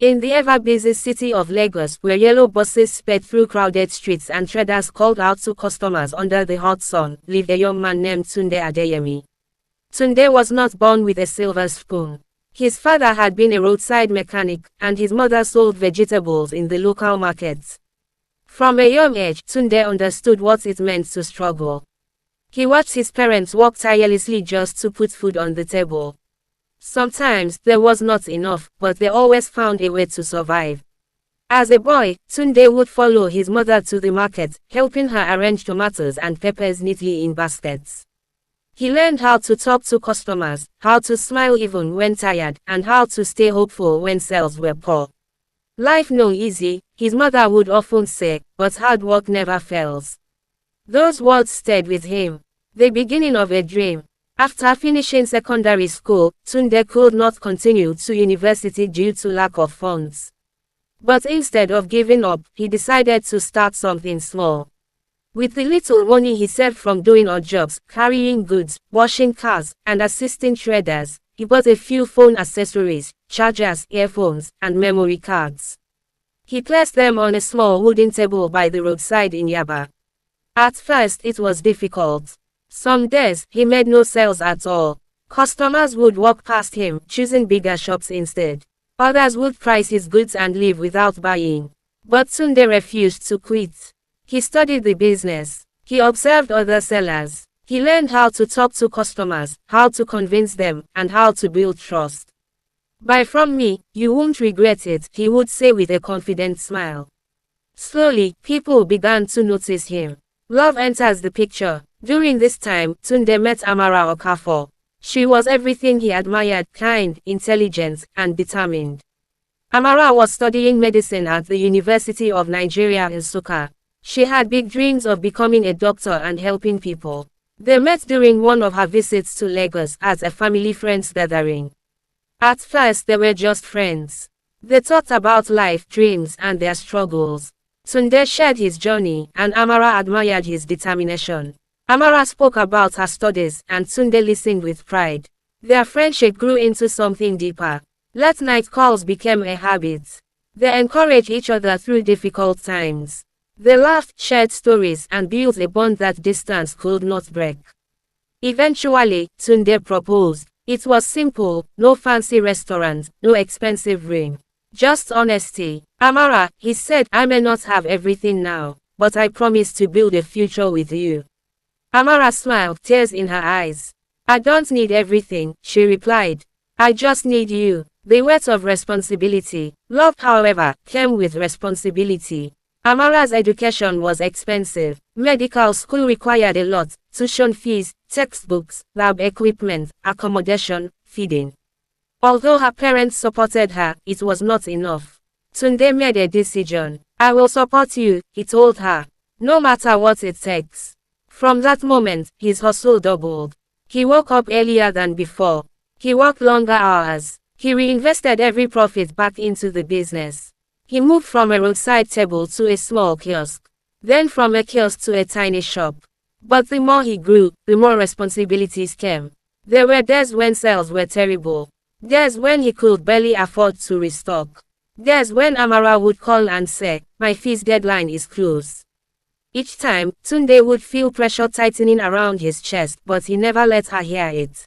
In the ever-busy city of Lagos, where yellow buses sped through crowded streets and traders called out to customers under the hot sun, lived a young man named Tunde Adeyemi. Tunde was not born with a silver spoon. His father had been a roadside mechanic, and his mother sold vegetables in the local markets. From a young age, Tunde understood what it meant to struggle. He watched his parents work tirelessly just to put food on the table. Sometimes there was not enough, but they always found a way to survive. As a boy, Tunde would follow his mother to the market, helping her arrange tomatoes and peppers neatly in baskets. He learned how to talk to customers, how to smile even when tired, and how to stay hopeful when sales were poor. Life no easy, his mother would often say, but hard work never fails. Those words stayed with him. The beginning of a dream. After finishing secondary school, Tunde could not continue to university due to lack of funds. But instead of giving up, he decided to start something small. With the little money he saved from doing odd jobs, carrying goods, washing cars, and assisting traders, he bought a few phone accessories, chargers, earphones, and memory cards. He placed them on a small wooden table by the roadside in Yaba. At first it was difficult. Some days, he made no sales at all. Customers would walk past him, choosing bigger shops instead. Others would price his goods and leave without buying. But Tunde refused to quit. He studied the business. He observed other sellers. He learned how to talk to customers, how to convince them, and how to build trust. "Buy from me, you won't regret it," he would say with a confident smile. Slowly, people began to notice him. Love enters the picture. During this time, Tunde met Amara Okafor. She was everything he admired: kind, intelligent, and determined. Amara was studying medicine at the University of Nigeria in Nsukka. She had big dreams of becoming a doctor and helping people. They met during one of her visits to Lagos at a family friends gathering. At first they were just friends. They talked about life, dreams, and their struggles. Tunde shared his journey, and Amara admired his determination. Amara spoke about her studies, and Tunde listened with pride. Their friendship grew into something deeper. Late-night calls became a habit. They encouraged each other through difficult times. They laughed, shared stories, and built a bond that distance could not break. Eventually, Tunde proposed. It was simple: no fancy restaurant, no expensive ring. Just honesty. "Amara," he said, "I may not have everything now, but I promise to build a future with you." Amara smiled, tears in her eyes. "I don't need everything," she replied. "I just need you." The weight of responsibility. Love, however, came with responsibility. Amara's education was expensive. Medical school required a lot: tuition fees, textbooks, lab equipment, accommodation, feeding. Although her parents supported her, it was not enough. Tunde made a decision. "I will support you," he told her. "No matter what it takes." From that moment, his hustle doubled. He woke up earlier than before. He worked longer hours. He reinvested every profit back into the business. He moved from a roadside table to a small kiosk. Then from a kiosk to a tiny shop. But the more he grew, the more responsibilities came. There were days when sales were terrible. Days when he could barely afford to restock. Days when Amara would call and say, "My fees deadline is close." Each time, Tunde would feel pressure tightening around his chest, but he never let her hear it.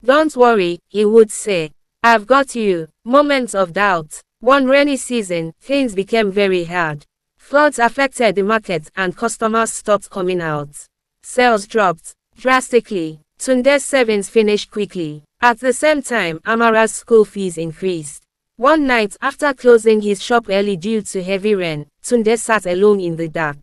"Don't worry," he would say. "I've got you." Moments of doubt. One rainy season, things became very hard. Floods affected the market and customers stopped coming out. Sales dropped drastically. Tunde's savings finished quickly. At the same time, Amara's school fees increased. One night, after closing his shop early due to heavy rain, Tunde sat alone in the dark.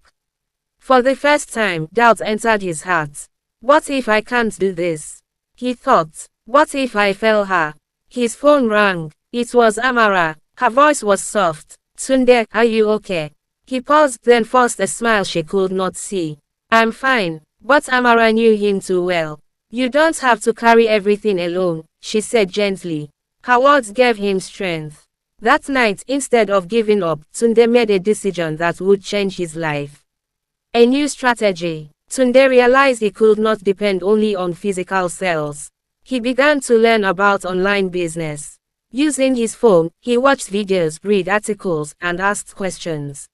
For the first time, doubt entered his heart. "What if I can't do this?" he thought. "What if I fail her?" His phone rang. It was Amara. Her voice was soft. "Tunde, are you okay?" He paused, then forced a smile she could not see. "I'm fine." But Amara knew him too well. "You don't have to carry everything alone," she said gently. Her words gave him strength. That night, instead of giving up, Tunde made a decision that would change his life. A new strategy. Tunde realized he could not depend only on physical sales. He began to learn about online business. Using his phone, he watched videos, read articles, and asked questions.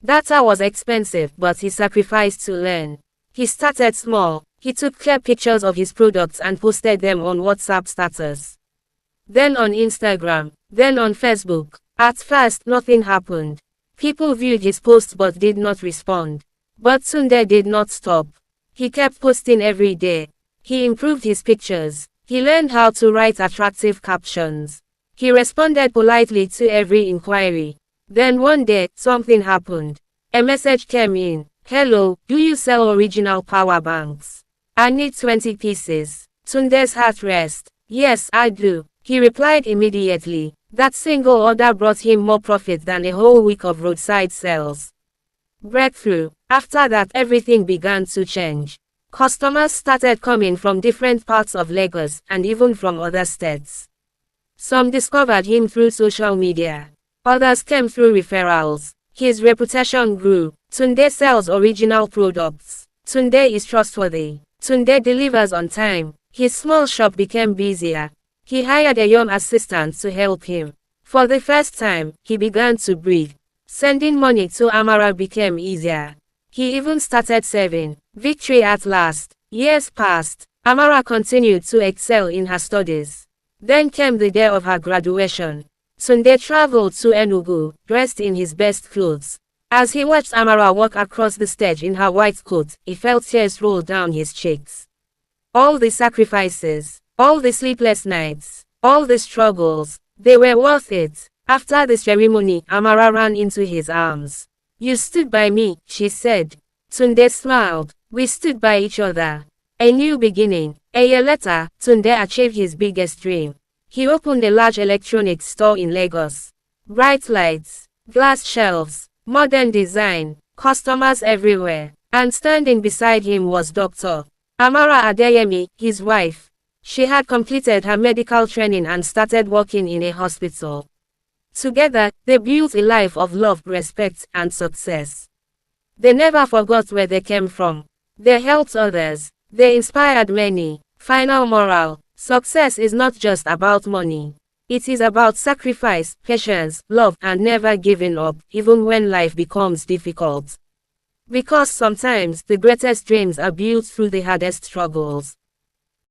Data was expensive, but he sacrificed to learn. He started small. He took clear pictures of his products and posted them on WhatsApp status. Then on Instagram, then on Facebook. At first, nothing happened. People viewed his posts but did not respond. But Tunde did not stop. He kept posting every day. He improved his pictures. He learned how to write attractive captions. He responded politely to every inquiry. Then one day, something happened. A message came in. Hello, do you sell original power banks? I need 20 pieces. Tunde's heart raced. Yes, I do. He replied immediately. That single order brought him more profit than a whole week of roadside sales. Breakthrough. After that, everything began to change. Customers started coming from different parts of Lagos and even from other states. Some discovered him through social media. Others came through referrals. His reputation grew. Tunde sells original products. Tunde is trustworthy. Tunde delivers on time. His small shop became busier. He hired a young assistant to help him. For the first time, he began to breathe. Sending money to Amara became easier. He even started saving. Victory at last. Years passed. Amara continued to excel in her studies. Then came the day of her graduation. Tunde traveled to Enugu, dressed in his best clothes. As he watched Amara walk across the stage in her white coat, he felt tears roll down his cheeks. All the sacrifices, all the sleepless nights, all the struggles, they were worth it. After the ceremony, Amara ran into his arms. You stood by me, she said. Tunde smiled. We stood by each other. A new beginning. A year later, Tunde achieved his biggest dream. He opened a large electronics store in Lagos. Bright lights, glass shelves, modern design, customers everywhere. And standing beside him was Dr. Amara Adeyemi, his wife. She had completed her medical training and started working in a hospital. Together, they built a life of love, respect, and success. They never forgot where they came from. They helped others. They inspired many. Final moral: success is not just about money. It is about sacrifice, patience, love, and never giving up, even when life becomes difficult. Because sometimes the greatest dreams are built through the hardest struggles.